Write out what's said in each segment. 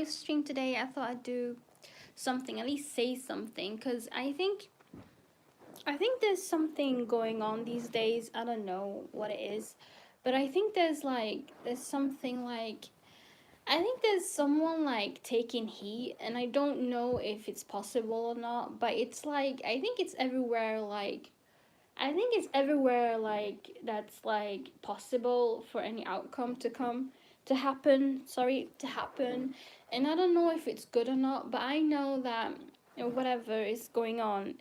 live stream today. I thought I'd do something, at least say something, because I think there's something going on these days. I don't know what it is, but I think there's something like I think there's someone like taking heat, and I don't know if it's possible or not, but it's like I think it's everywhere like I think it's everywhere like that's like possible for any outcome to happen, sorry, to happen. And I don't know if it's good or not, but I know that whatever is going on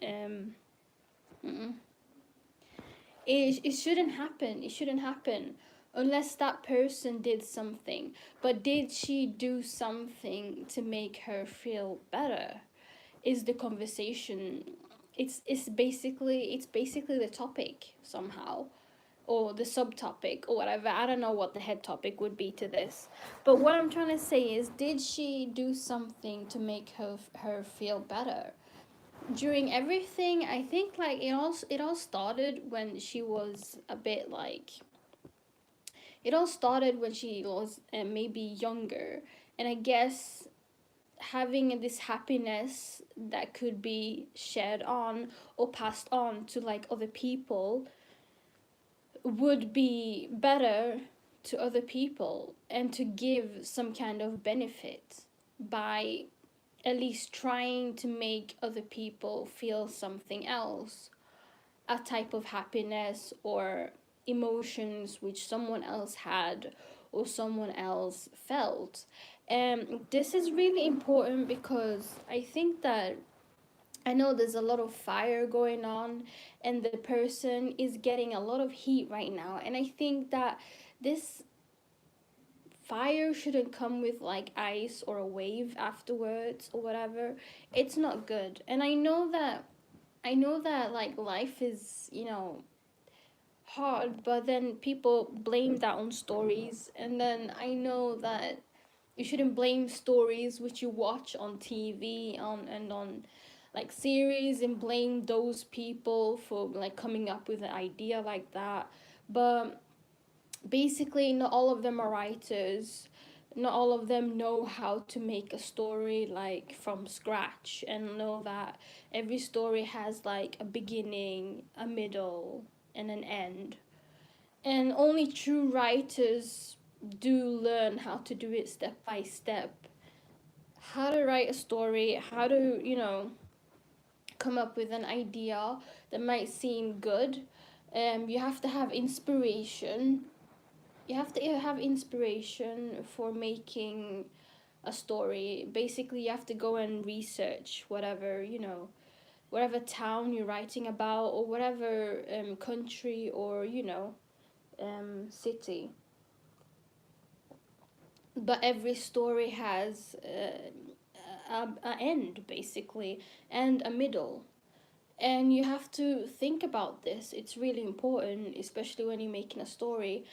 mm, it shouldn't happen. It shouldn't happen unless that person did something. But did she do something to make her feel better? Is the conversation. It's basically the topic somehow, or the subtopic or whatever. I don't know what the head topic would be to this. But what I'm trying to say is, did she do something to make her feel better? During everything, I think like it all started when she was a bit like it all started when she was maybe younger, and I guess having this happiness that could be shared on or passed on to like other people would be better to other people, and to give some kind of benefit by at least trying to make other people feel something else, a type of happiness or emotions which someone else had or someone else felt. And this is really important because I think that I know there's a lot of fire going on, and the person is getting a lot of heat right now. And I think that this fire shouldn't come with like ice or a wave afterwards or whatever. It's not good. And I know that like life is, hard, but then people blame that on stories. And then I know that you shouldn't blame stories which you watch on TV on like series, and blame those people for like coming up with an idea like that. But basically, not all of them are writers. Not all of them know how to make a story like from scratch, and know that every story has like a beginning, a middle, and an end. And only true writers do learn how to do it step by step. How to write a story, how to, come up with an idea that might seem good. You have to have inspiration. You have to have inspiration for making a story. Basically, you have to go and research whatever town you're writing about, or whatever country, or city. But every story has a end, basically, and a middle. And you have to think about this. It's really important, especially when you're making a story.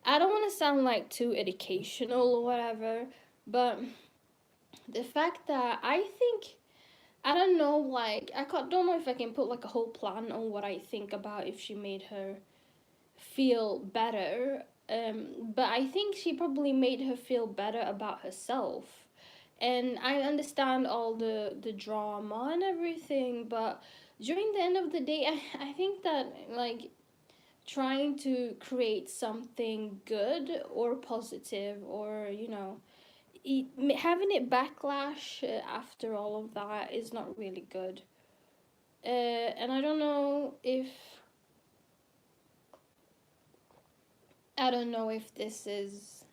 I don't want to sound like too educational or whatever, but the fact that I think, I don't know, like don't know if I can put like a whole plan on what I think about if she made her feel better. But I think she probably made her feel better about herself. And I understand all the drama and everything, but during the end of the day, I think that like trying to create something good or positive, or having it backlash after all of that is not really good. And I don't know if this is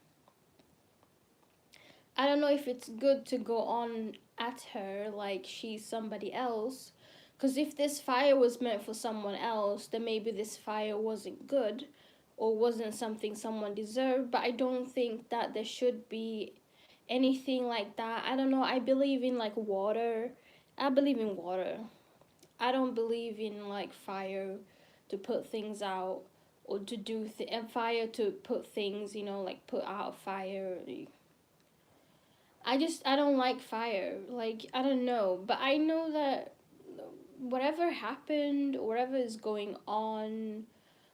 I don't know if it's good to go on at her like she's somebody else. Because if this fire was meant for someone else, then maybe this fire wasn't good or wasn't something someone deserved. But I don't think that there should be anything like that. I don't know. I believe in like water. I believe in water. I don't believe in like fire to put things out, or to do and fire to put things, like put out fire. I don't like fire. Like, I don't know, but I know that whatever happened, whatever is going on,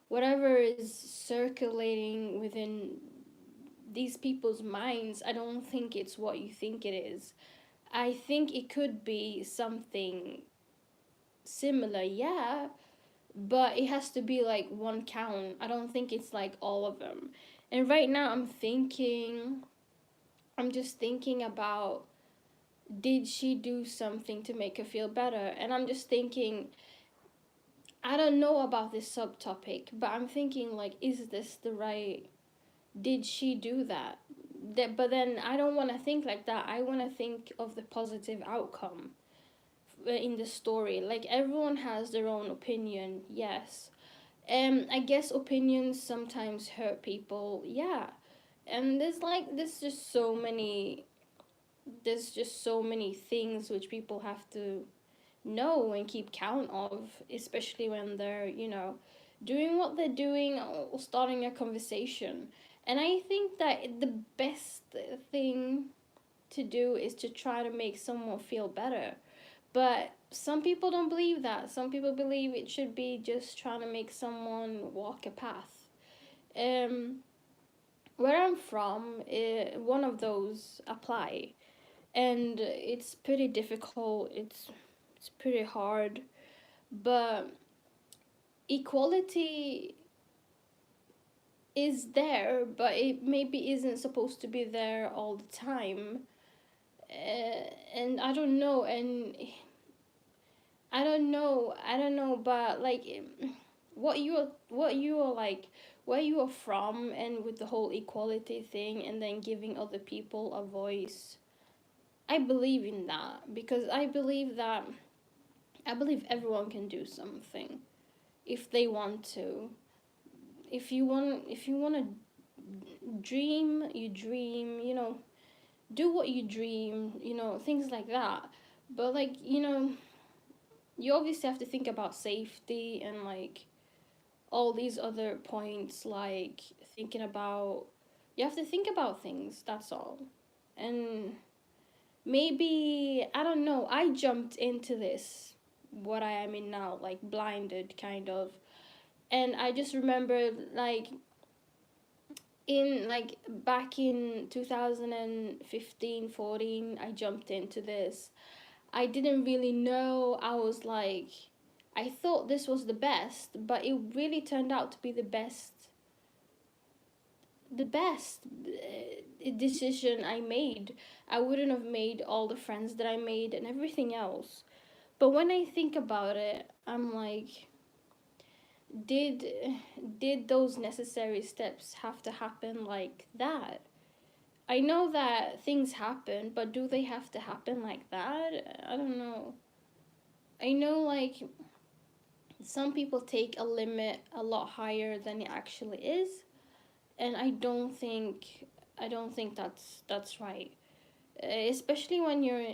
whatever is circulating within these people's minds, I don't think it's what you think it is. I think it could be something similar, yeah, but it has to be like one count. I don't think it's like all of them. And right now I'm just thinking about, did she do something to make her feel better? And I'm just thinking, I don't know about this subtopic, but I'm thinking like, is this the right, did she do that? But then I don't want to think like that. I want to think of the positive outcome in the story. Like, everyone has their own opinion, yes. I guess opinions sometimes hurt people, yeah. And there's just so many things which people have to know and keep count of, especially when they're, doing what they're doing or starting a conversation. And I think that the best thing to do is to try to make someone feel better. But some people don't believe that. Some people believe it should be just trying to make someone walk a path. Um, where I'm from, one of those apply, and it's pretty difficult. It's pretty hard, but equality is there, but it maybe isn't supposed to be there all the time. And I don't know, and I don't know, but like, what you are like, where you are from, and with the whole equality thing, and then giving other people a voice. I believe in that, because I believe everyone can do something if they want to. If you want to dream, you dream, do what you dream, things like that. But like, you obviously have to think about safety and like all these other points, like thinking about, you have to think about things, that's all. And maybe, I don't know, I jumped into this, what I am in now, like blinded kind of. And I just remember, like, in like back in 2015, 14, I jumped into this. I didn't really know. I was like, I thought this was the best, but it really turned out to be the best decision I made. I wouldn't have made all the friends that I made and everything else. But when I think about it, I'm like, did did those necessary steps have to happen like that? I know that things happen, but do they have to happen like that? I don't know. I know, like, some people take a limit a lot higher than it actually is, and I don't think that's right. Especially when you're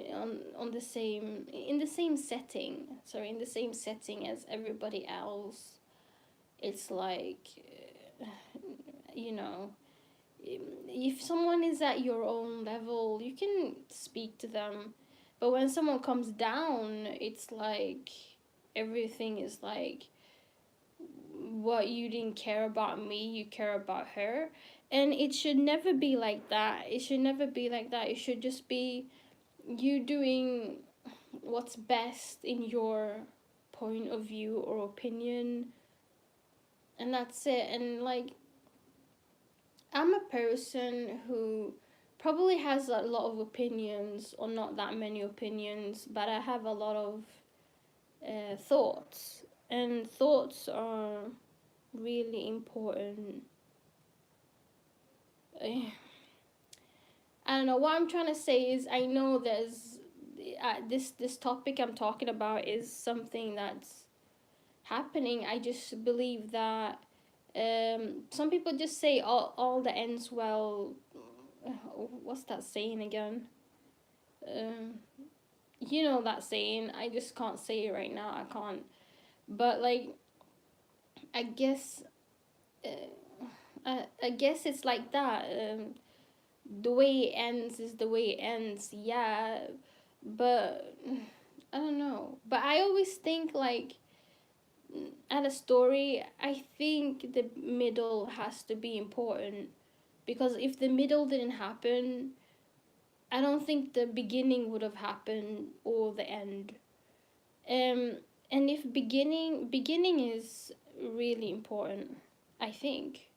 on the same in the same setting. Sorry, in the same setting as everybody else. It's like, you know, if someone is at your own level, you can speak to them. But when someone comes down, it's like everything is like, what, you didn't care about me, you care about her. And it should never be like that. It should never be like that. It should just be you doing what's best in your point of view or opinion, and that's it. And like, I'm a person who probably has a lot of opinions, or not that many opinions, but I have a lot of thoughts, and thoughts are really important. I don't know what I'm trying to say is, I know there's this topic I'm talking about is something that's happening. I just believe that some people just say all that ends well. What's that saying again? Um, you know that saying. I just can't say it right now. I can't. But like, I guess, I guess it's like that. The way it ends is the way it ends. Yeah, but I don't know. But I always think like, at a story, I think the middle has to be important. because if the middle didn't happen, I don't think the beginning would have happened or the end. Um, and if beginning is really important, I think.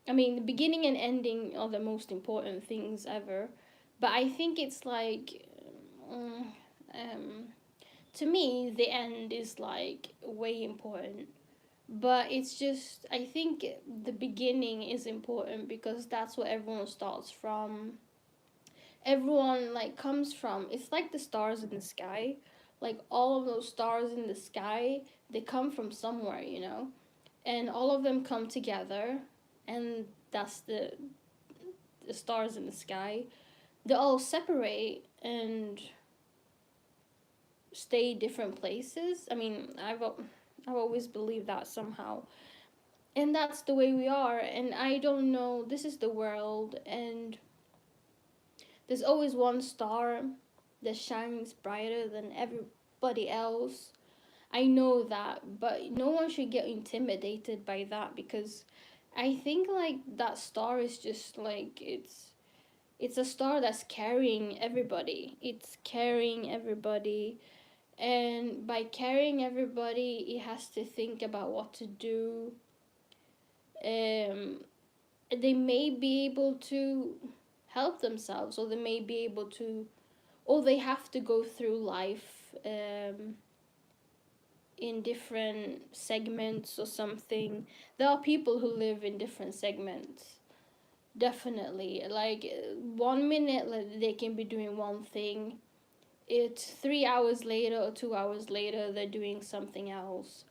I mean, the beginning and ending are the most important things ever, but I think it's like, um, um, to me, the end is like way important. But it's just, I think the beginning is important because that's what everyone starts from. Everyone like comes from. It's like the stars in the sky. Like all of those stars in the sky, they come from somewhere, you know, and all of them come together, and that's the stars in the sky. They all separate and stay different places. I mean, I've always believed that somehow, and that's the way we are. And I don't know. This is the world, and there's always one star that shines brighter than everybody else. I know that, but no one should get intimidated by that, because I think like that star is just like it's a star that's carrying everybody. It's carrying everybody, and by carrying everybody, it has to think about what to do. Um, they may be able to help themselves, or they may be able to, or they have to go through life in different segments or something. There are people who live in different segments. Definitely. Like 1 minute like, they can be doing one thing. It's 3 hours later or 2 hours later they're doing something else.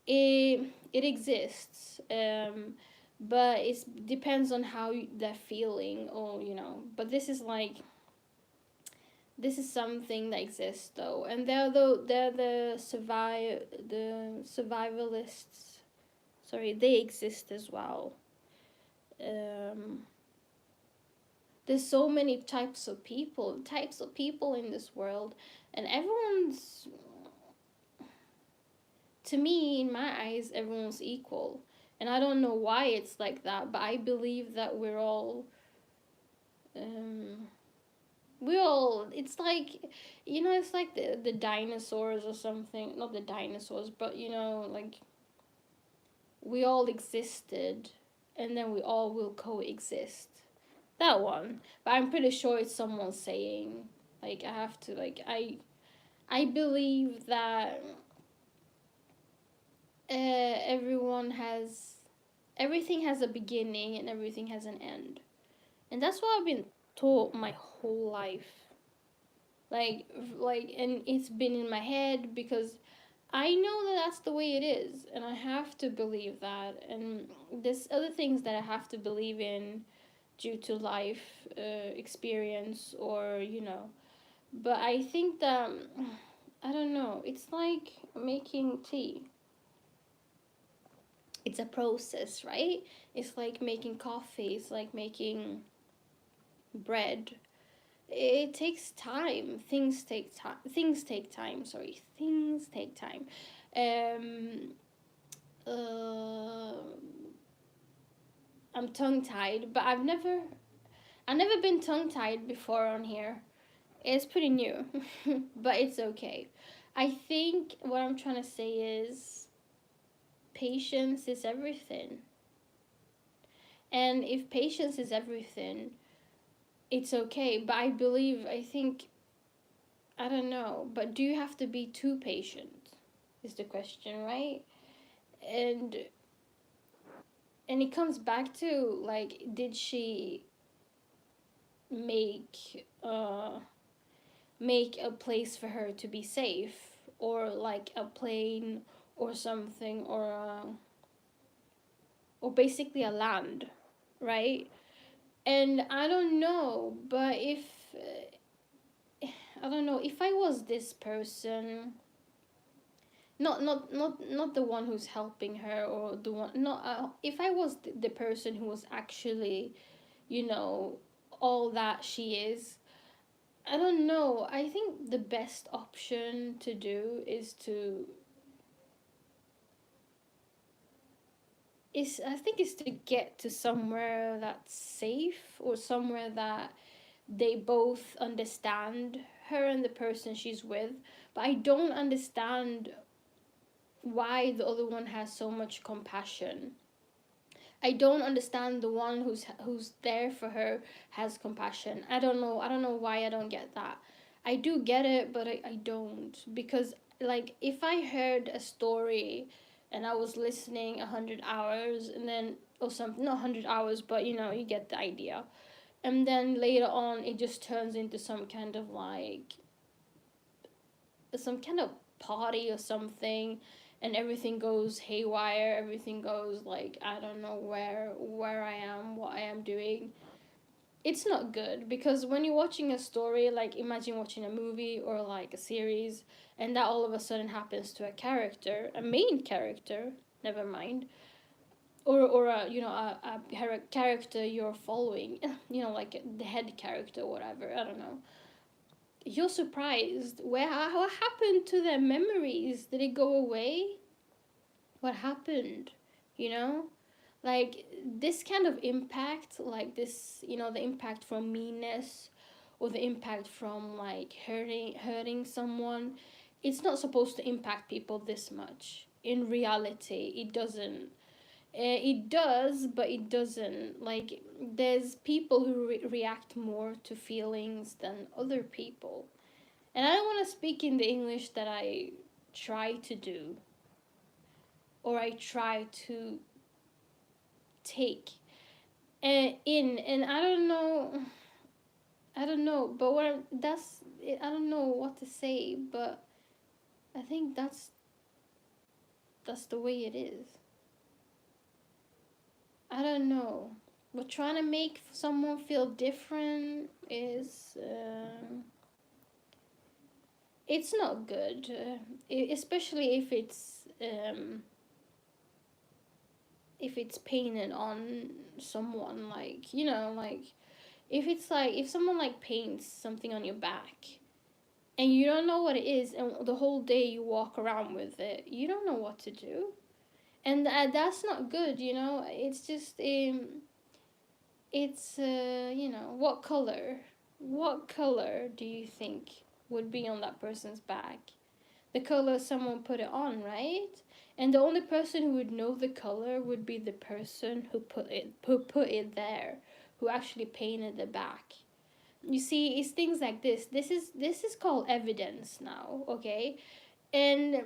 It exists. But it depends on how they're feeling, or you know. But this is something that exists though, and they're the survivalists. Sorry, they exist as well. Um, there's so many types of people in this world, and everyone's, to me, in my eyes, everyone's equal. And I don't know why it's like that, but I believe that um, we all, it's like, you know, it's like the dinosaurs or something. Not the dinosaurs, but you know, like we all existed, and then we all will coexist. That one. But I'm pretty sure it's someone saying, like, I have to, like, I believe that everyone has, everything has a beginning and everything has an end. And that's what I've been taught my whole life. like and it's been in my head because I know that that's the way it is, and I have to believe that. And there's other things that I have to believe in due to life experience, or you know. But I think that I don't know. It's like making tea. It's a process, right? It's like making coffee. It's like making bread. It takes time. Things take time. Things take time. Sorry, things take time. Um, uh, I'm tongue tied, but I've never been tongue tied before on here. It's pretty new, but it's okay. I think what I'm trying to say is patience is everything. And if patience is everything, it's okay. But I think, I don't know, but do you have to be too patient? Is the question, right? And and it comes back to like, did she make make a place for her to be safe, or like a plane or something, or basically a land, right? And I don't know, but if I don't know, if I was this person, not the one who's helping her, or the one, not if I was the person who was actually, you know, all that she is, I don't know. I think the best option to do is to I think it's to get to somewhere that's safe, or somewhere that they both understand, her and the person she's with. But I don't understand why the other one has so much compassion. I don't understand the one who's there for her has compassion. I don't know. I don't know why I don't get that. I do get it, but I don't, because like if I heard a story and I was listening 100 hours, and then or something, not 100 hours, but you know, you get the idea. And then later on it just turns into some kind of party or something, and everything goes haywire, everything goes like, I don't know where I am, what I am doing. It's not good, because when you're watching a story, like imagine watching a movie or like a series, and that all of a sudden happens to a character, a main character, never mind, or a, you know, a character you're following, you know, like the head character or whatever, I don't know. You're surprised. What happened to their memories? Did it go away? What happened? You know? Like this kind of impact, like this, you know, the impact from meanness, or the impact from like hurting someone, it's not supposed to impact people this much. In reality, it doesn't. It does, but it doesn't. Like, there's people who react more to feelings than other people. And I don't want to speak in the English that I try to do, or I try to take in, and I don't know, but I don't know what to say, but I think that's the way it is. I don't know. But trying to make someone feel different is, it's not good, especially if it's painted on someone, like, you know, like if it's like if someone like paints something on your back, and you don't know what it is, and the whole day you walk around with it, you don't know what to do. And that's not good, you know. It's just it's you know, what color do you think would be on that person's back? The color someone put it on, right? And the only person who would know the color would be the person who put it there, who actually painted the back. You see, it's things like this. This is called evidence now, okay? And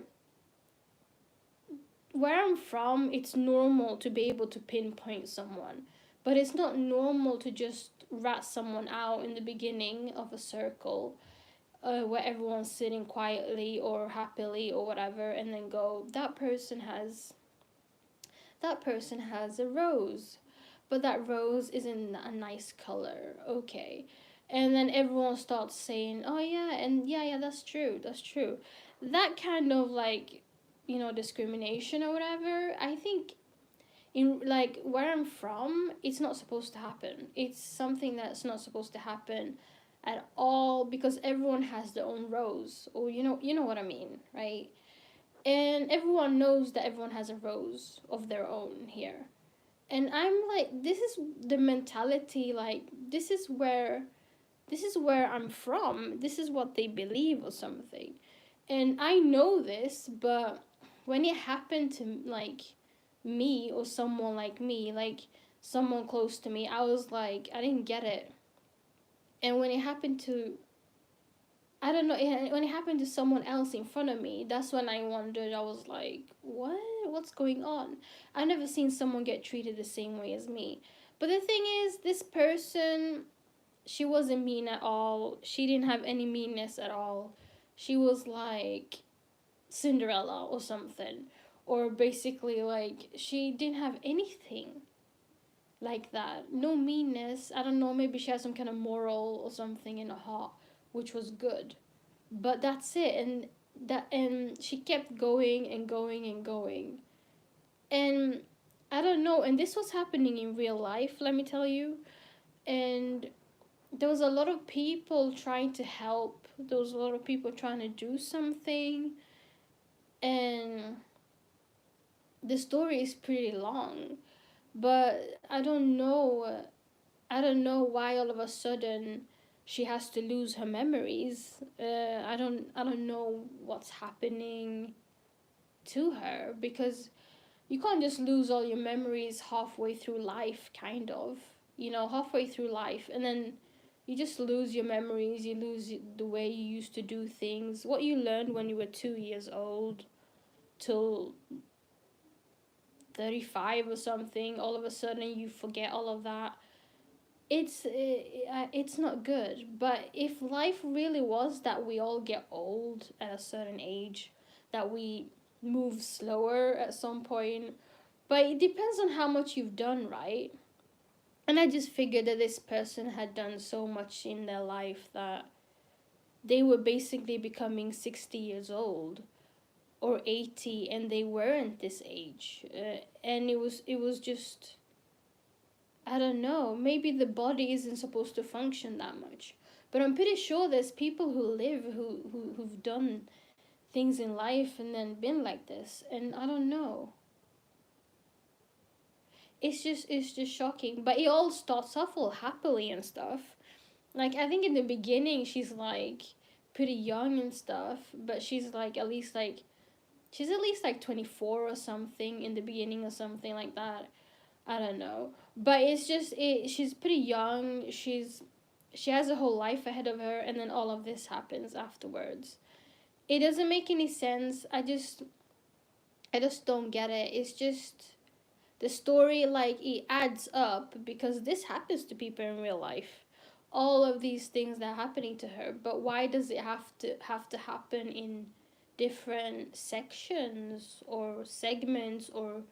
where I'm from, it's normal to be able to pinpoint someone, but it's not normal to just rat someone out in the beginning of a circle, where everyone's sitting quietly or happily or whatever, and then go, that person has a rose, but that rose isn't a nice color, okay. And then everyone starts saying, oh yeah, and yeah, that's true. That kind of like, you know, discrimination or whatever, I think in like where I'm from, it's not supposed to happen. It's something that's not supposed to happen at all, because everyone has their own rose, or you know what I mean, right? And everyone knows that everyone has a rose of their own here. And I'm like, this is the mentality, like this is where I'm from. This is what they believe or something. And I know this, but when it happened to like me, or someone like me, like someone close to me, I was like, I didn't get it. And when it happened to, I don't know, when it happened to someone else in front of me, that's when I wondered. I was like, what? What's going on? I've never seen someone get treated the same way as me. But the thing is, this person, she wasn't mean at all. She didn't have any meanness at all. She was like Cinderella or something. Or basically, like, she didn't have anything like that. No meanness. I don't know, maybe she has some kind of moral or something in her heart, which was good. But that's it. And she kept going and going and going. And I don't know, and this was happening in real life, let me tell you. And there was a lot of people trying to help. There was a lot of people trying to do something. And the story is pretty long, but I don't know why all of a sudden she has to lose her memories. I don't know what's happening to her, because you can't just lose all your memories halfway through life, kind of. Halfway through life, and then you just lose your memories, you lose the way you used to do things, what you learned when you were 2 years old till 35 or something. All of a sudden you forget all of that. It's not good. But if life really was that we all get old at a certain age, that we move slower at some point, but it depends on how much you've done, right? And I just figured that this person had done so much in their life that they were basically becoming 60 years old or 80, and they weren't this age. And it was just, I don't know, maybe the body isn't supposed to function that much. But I'm pretty sure there's people who live who've done things in life and then been like this, and I don't know. It's just shocking. But it all starts off all happily and stuff. Like, I think in the beginning she's like pretty young and stuff, but she's at least like 24 or something in the beginning or something like that. I don't know. But she's pretty young. She has a whole life ahead of her, and then all of this happens afterwards. It doesn't make any sense. I just don't get it. It's just the story, like, it adds up because this happens to people in real life. All of these things that are happening to her, but why does it have to happen in different sections or segments or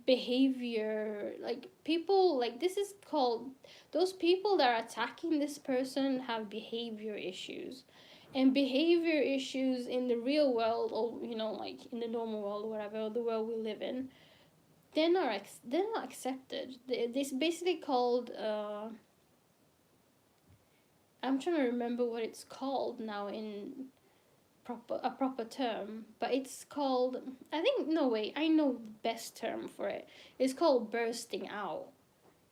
behavior? Like, people, like, this is called, those people that are attacking this person have behavior issues, and behavior issues in the real world, or like in the normal world or whatever, the world we live in, they're not accepted. This basically called I'm trying to remember what it's called now in proper term, but it's called, I think, no, wait, I know the best term for it. It's called bursting out.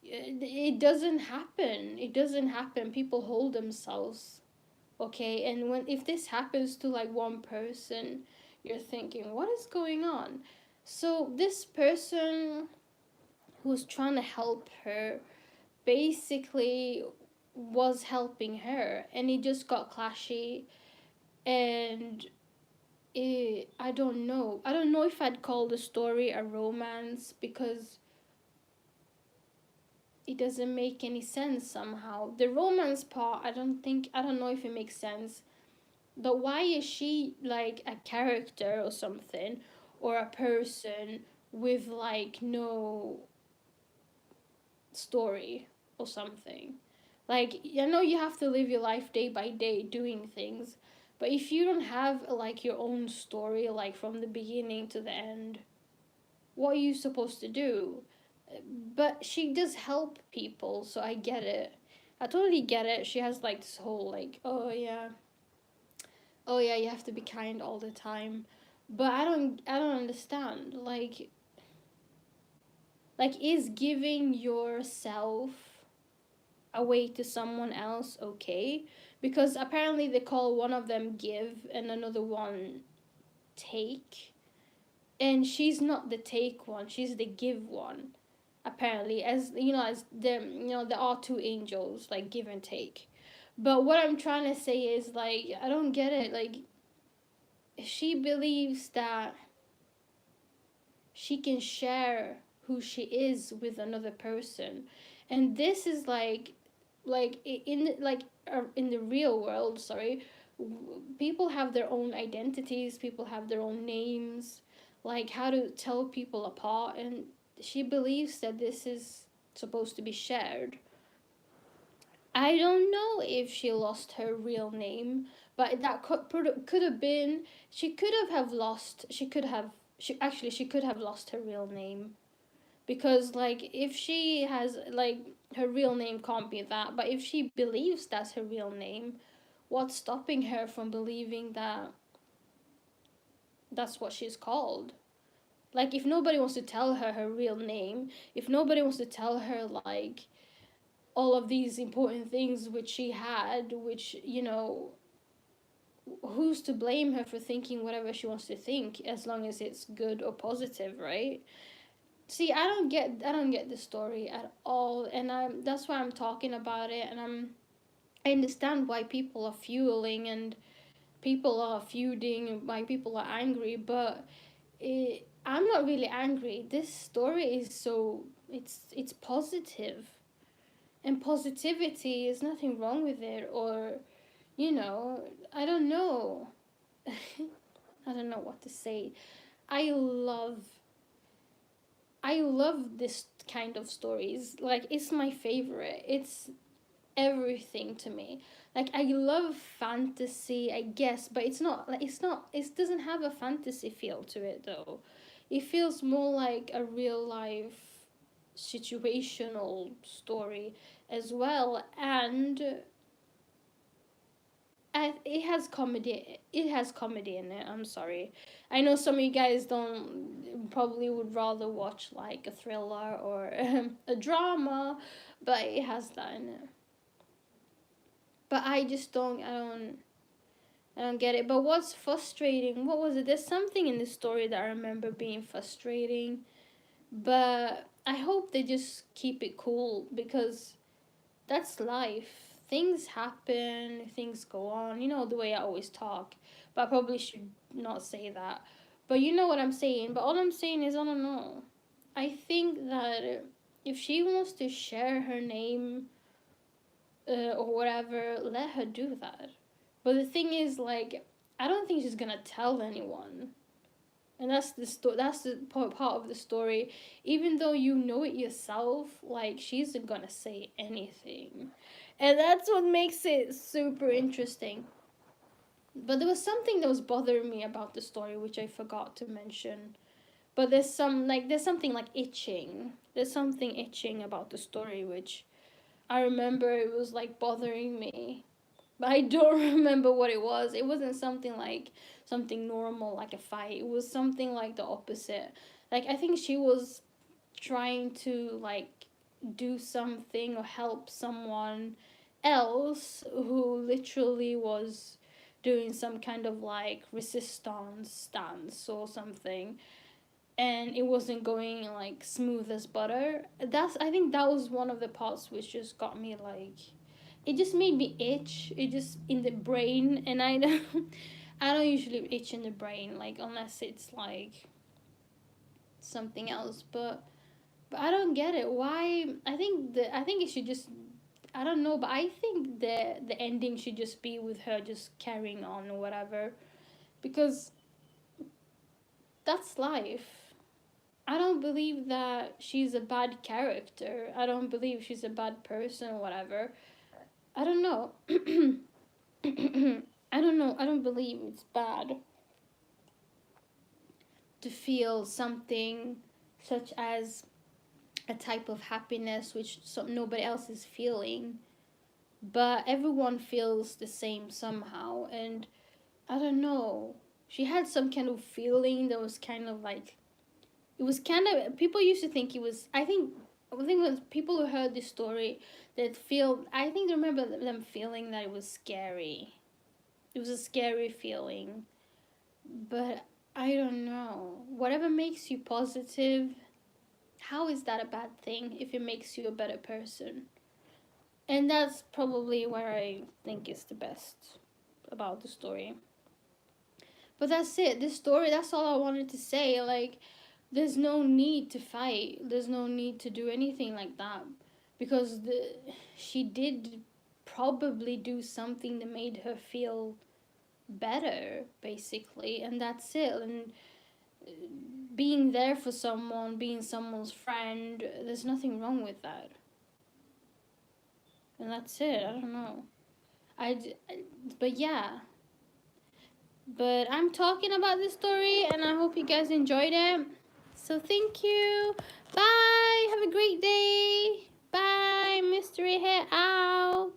It doesn't happen. It doesn't happen. People hold themselves, okay? And if this happens to like one person, you're thinking, what is going on? So this person who's trying to help her basically was helping her, and it just got clashy. And I don't know if I'd call the story a romance, because it doesn't make any sense somehow. The romance part, I don't know if it makes sense. But why is she like a character or something, or a person with like no story or something? Like, I know you have to live your life day by day doing things, but if you don't have like your own story, like from the beginning to the end, what are you supposed to do? But she does help people, so I get it. I totally get it. She has like this whole like, oh yeah, you have to be kind all the time. But I don't understand. Like, is giving yourself away to someone else okay? Because apparently they call one of them give and another one take. And she's not the take one, she's the give one. Apparently, as there are two angels, like give and take. But what I'm trying to say is, like, I don't get it. Like, she believes that she can share who she is with another person, and this is like in the real world, sorry, people have their own identities, people have their own names, like how to tell people apart, and she believes that this is supposed to be shared. I don't know if she lost her real name, but that could have been. She could have lost her real name, because like if she has like her real name can't be that, but if she believes that's her real name, what's stopping her from believing that that's what she's called? Like, if nobody wants to tell her her real name, if nobody wants to tell her, like, all of these important things which she had, which, you know, who's to blame her for thinking whatever she wants to think, as long as it's good or positive, right? See, I don't get the story at all, and that's why I'm talking about it, and I understand why people are fueling and people are feuding and why people are angry, but I'm not really angry. This story is so, it's positive, and positivity is nothing wrong with it, or, you know, I don't know. I don't know what to say. I love I love this kind of stories. Like, it's my favorite. It's everything to me. Like, I love fantasy, I guess, but it's not like, it doesn't have a fantasy feel to it though. It feels more like a real life situational story as well, and it has comedy. It has comedy in it. I'm sorry. I know some of you guys don't, probably would rather watch like a thriller or a drama, but it has that in it. But I just don't. I don't get it. But what's frustrating? What was it? There's something in the story that I remember being frustrating. But I hope they just keep it cool, because that's life. Things happen, things go on. You know the way I always talk. But I probably should not say that. But you know what I'm saying. But all I'm saying is, I don't know. I think that if she wants to share her name, or whatever, let her do that. But the thing is, like, I don't think she's gonna tell anyone. And that's that's the part of the story. Even though you know it yourself, like, she isn't gonna say anything. And that's what makes it super interesting. But there was something that was bothering me about the story, which I forgot to mention. But there's something like itching. There's something itching about the story, which I remember it was like bothering me. But I don't remember what it was. It wasn't something like something normal, like a fight. It was something like the opposite. Like, I think she was trying to, like, do something or help someone else who literally was doing some kind of like resistance stance or something, and it wasn't going like smooth as butter. I think that was one of the parts which just got me, like, it just made me itch. It just in the brain, and I don't I don't usually itch in the brain, like, unless it's like something else. But I don't get it. Why? I think it should just, I don't know, but I think the ending should just be with her just carrying on or whatever, because that's life. I don't believe that she's a bad character. I don't believe she's a bad person or whatever. I don't know. I don't know. I don't believe it's bad to feel something such as a type of happiness which nobody else is feeling, but everyone feels the same somehow. And I don't know. She had some kind of feeling that was kind of like, it was kind of, people used to think it was, I think when people who heard this story, that feel, I think they remember them feeling that it was scary. It was a scary feeling. But I don't know. Whatever makes you positive, how is that a bad thing if it makes you a better person? And that's probably where I think is the best about the story. But that's it. This story, that's all I wanted to say. Like, there's no need to fight. There's no need to do anything like that. Because she did probably do something that made her feel better, basically. And that's it. And being there for someone, being someone's friend, there's nothing wrong with that. And that's it. I don't know. But yeah. But I'm talking about this story, and I hope you guys enjoyed it. So thank you. Bye. Have a great day. Bye. Mystery Head out.